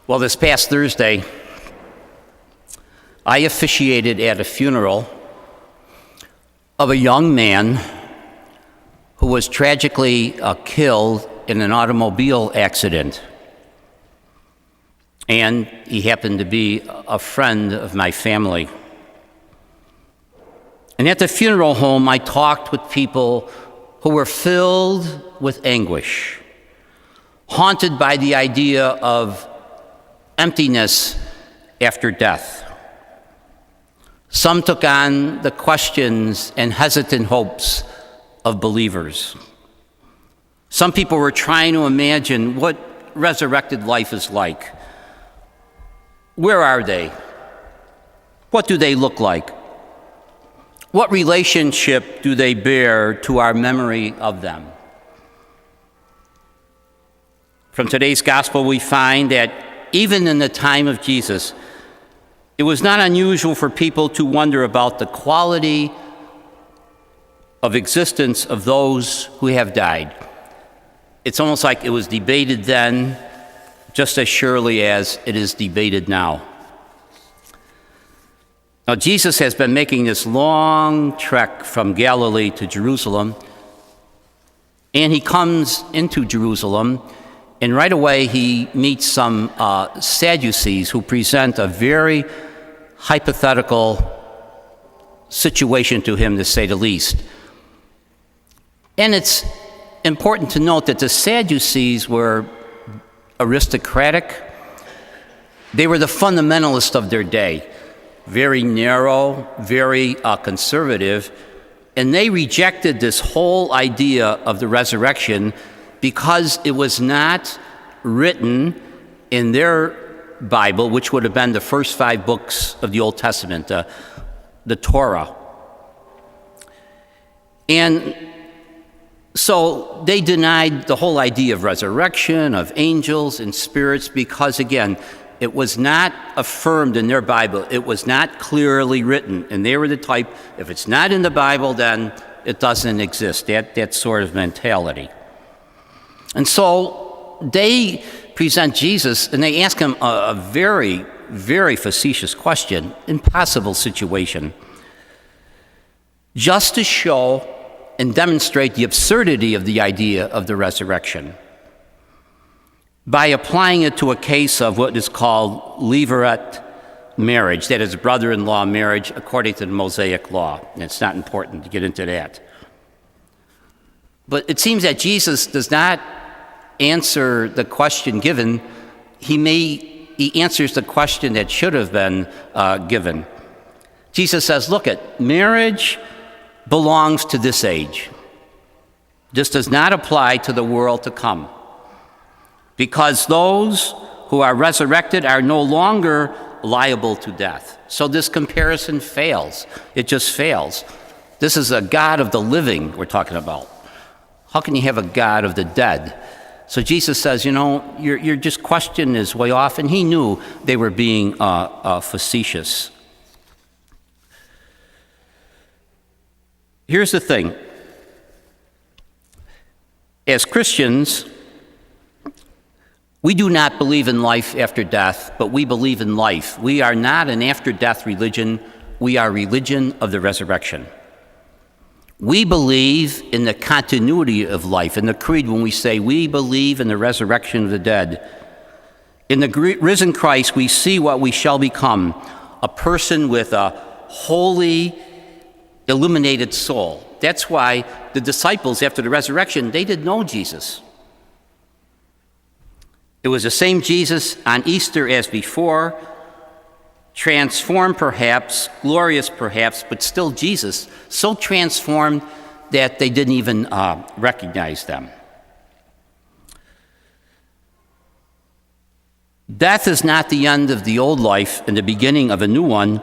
Well, this past Thursday, I officiated at a funeral of a young man who was tragically killed in an automobile accident. And he happened to be a friend of my family. And at the funeral home, I talked with people who were filled with anguish, haunted by the idea of emptiness after death. Some took on the questions and hesitant hopes of believers. Some people were trying to imagine what resurrected life is like. Where are they? What do they look like? What relationship do they bear to our memory of them? From today's gospel, we find that even in the time of Jesus, it was not unusual for people to wonder about the quality of existence of those who have died. It's almost like it was debated then, just as surely as it is debated now. Now, Jesus has been making this long trek from Galilee to Jerusalem, and he comes into Jerusalem, and right away he meets some Sadducees who present a very hypothetical situation to him, to say the least. And it's important to note that the Sadducees were aristocratic. They were the fundamentalists of their day, very narrow, very conservative, and they rejected this whole idea of the resurrection because it was not written in their Bible, which would have been the first 5 books of the Old Testament, the Torah. And so they denied the whole idea of resurrection, of angels and spirits, because again, it was not affirmed in their Bible. It was not clearly written. And they were the type, if it's not in the Bible, then it doesn't exist, that sort of mentality. And so they present Jesus and they ask him a very, very facetious question, impossible situation, just to show and demonstrate the absurdity of the idea of the resurrection by applying it to a case of what is called levirate marriage, that is brother-in-law marriage according to the Mosaic law. And it's not important to get into that. But it seems that Jesus does not answer the question given. He answers the question that should have been given. Jesus says, look, marriage belongs to this age. This does not apply to the world to come, because those who are resurrected are no longer liable to death. So this comparison fails. It just fails. This is a God of the living we're talking about. How can you have a God of the dead? So Jesus says, your just question is way off, and he knew they were being facetious. Here's the thing. As Christians, we do not believe in life after death, but we believe in life. We are not an after-death religion. We are a religion of the resurrection. We believe in the continuity of life. In the creed, when we say we believe in the resurrection of the dead, in the risen Christ, we see what we shall become, a person with a holy, illuminated soul. That's why the disciples, after the resurrection, they didn't know Jesus. It was the same Jesus on Easter as before, transformed perhaps, glorious perhaps, but still Jesus, so transformed that they didn't even recognize them. Death is not the end of the old life and the beginning of a new one,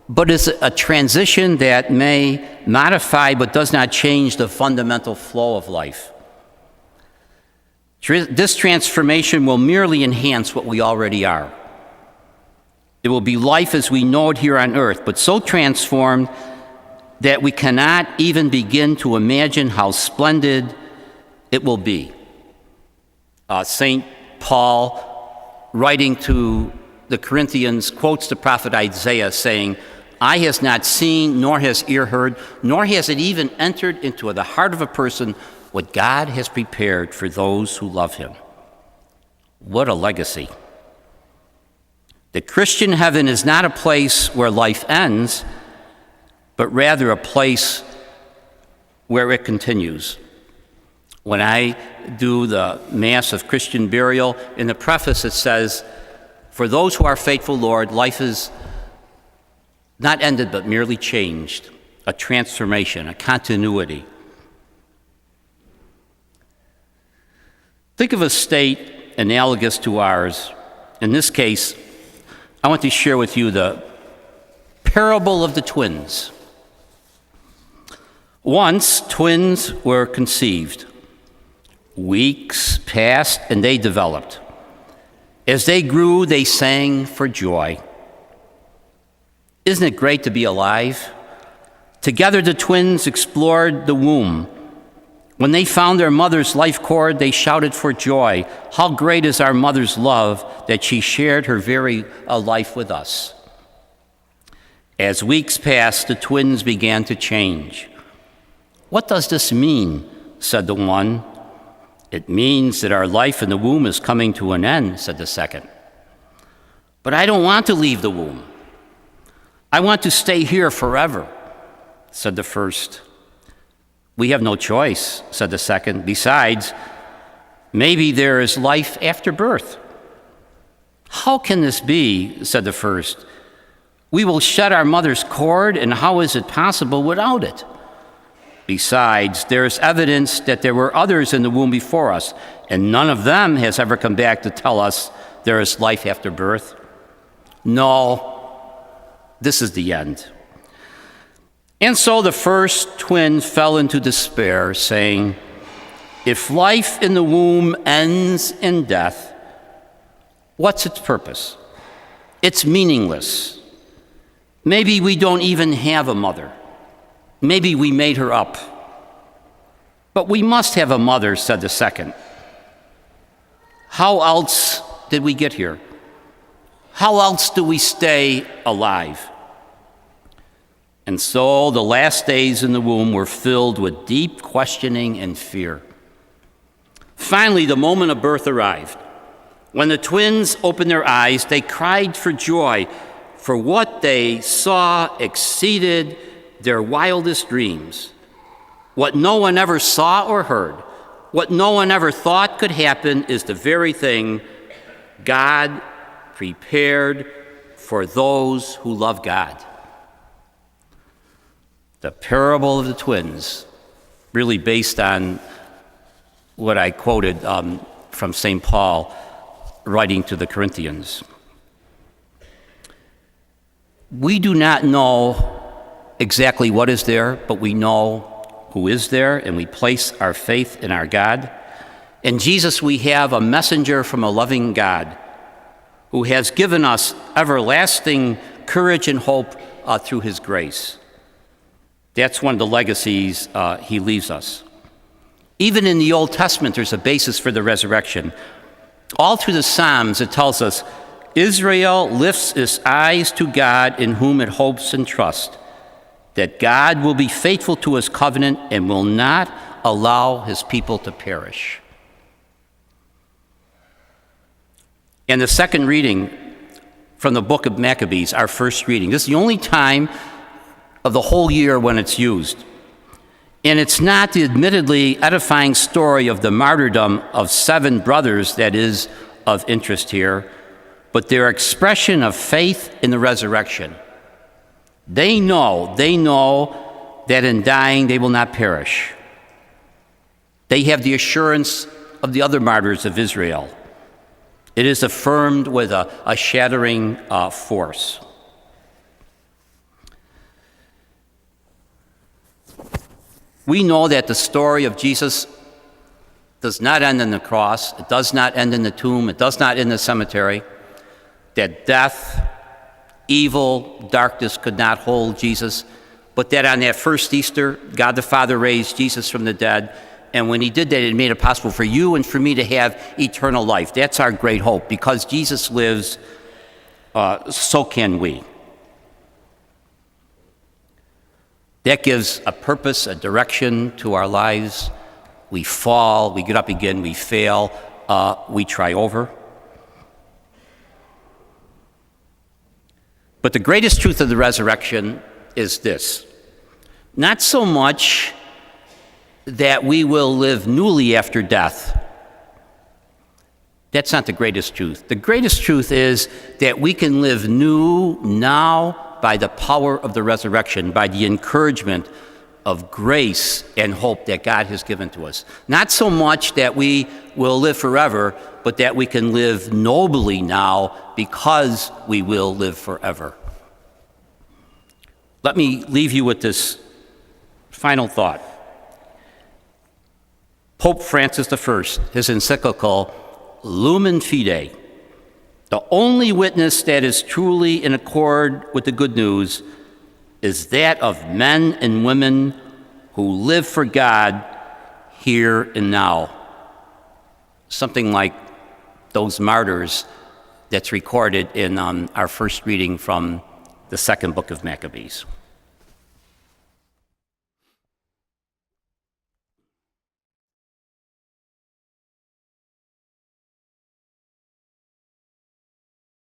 but is a transition that may modify but does not change the fundamental flow of life. This transformation will merely enhance what we already are. It will be life as we know it here on earth, but so transformed that we cannot even begin to imagine how splendid it will be. St. Paul writing to the Corinthians, quotes the prophet Isaiah saying, "Eye has not seen, nor has ear heard, nor has it even entered into the heart of a person what God has prepared for those who love him." What a legacy. The Christian heaven is not a place where life ends, but rather a place where it continues. When I do the Mass of Christian burial, in the preface it says, "For those who are faithful, Lord, life is not ended but merely changed, a transformation, a continuity." Think of a state analogous to ours. In this case, I want to share with you the parable of the twins. Once, twins were conceived. Weeks passed and they developed. As they grew, they sang for joy. Isn't it great to be alive? Together, the twins explored the womb. When they found their mother's life cord, they shouted for joy. How great is our mother's love that she shared her very life with us. As weeks passed, the twins began to change. "What does this mean?" said the one. "It means that our life in the womb is coming to an end," said the second. "But I don't want to leave the womb. I want to stay here forever," said the first. "We have no choice," said the second. "Besides, maybe there is life after birth." "How can this be?" said the first. "We will shed our mother's cord, and how is it possible without it? Besides, there is evidence that there were others in the womb before us, and none of them has ever come back to tell us there is life after birth. No, this is the end." And so the first twin fell into despair, saying, "If life in the womb ends in death, what's its purpose? It's meaningless. Maybe we don't even have a mother. Maybe we made her up. But we must have a mother," said the second. "How else did we get here? How else do we stay alive?" And so the last days in the womb were filled with deep questioning and fear. Finally, the moment of birth arrived. When the twins opened their eyes, they cried for joy, for what they saw exceeded their wildest dreams. What no one ever saw or heard, what no one ever thought could happen, is the very thing God prepared for those who love God. The parable of the twins, really based on what I quoted from St. Paul writing to the Corinthians. We do not know exactly what is there, but we know who is there, and we place our faith in our God. In Jesus, we have a messenger from a loving God who has given us everlasting courage and hope through his grace. That's one of the legacies he leaves us. Even in the Old Testament, there's a basis for the resurrection. All through the Psalms, it tells us, Israel lifts its eyes to God in whom it hopes and trusts, that God will be faithful to his covenant and will not allow his people to perish. And the second reading from the book of Maccabees, our first reading, this is the only time of the whole year when it's used. And it's not the admittedly edifying story of the martyrdom of 7 brothers that is of interest here, but their expression of faith in the resurrection. They know that in dying they will not perish. They have the assurance of the other martyrs of Israel. It is affirmed with a shattering force. We know that the story of Jesus does not end in the cross. It does not end in the tomb. It does not end in the cemetery. That death, evil, darkness could not hold Jesus, but that on that first Easter, God the Father raised Jesus from the dead, And when he did that, it made it possible for you and for me to have eternal life. That's our great hope. Because Jesus lives, so can we. That gives a purpose, a direction to our lives. We fall, we get up again, we fail, we try over. But the greatest truth of the resurrection is this: not so much that we will live newly after death. That's not the greatest truth. The greatest truth is that we can live new now by the power of the resurrection, by the encouragement of grace and hope that God has given to us. Not so much that we will live forever, but that we can live nobly now because we will live forever. Let me leave you with this final thought. Pope Francis I, his encyclical Lumen Fide, the only witness that is truly in accord with the good news is that of men and women who live for God here and now. Something like those martyrs that's recorded in our first reading from the second book of Maccabees.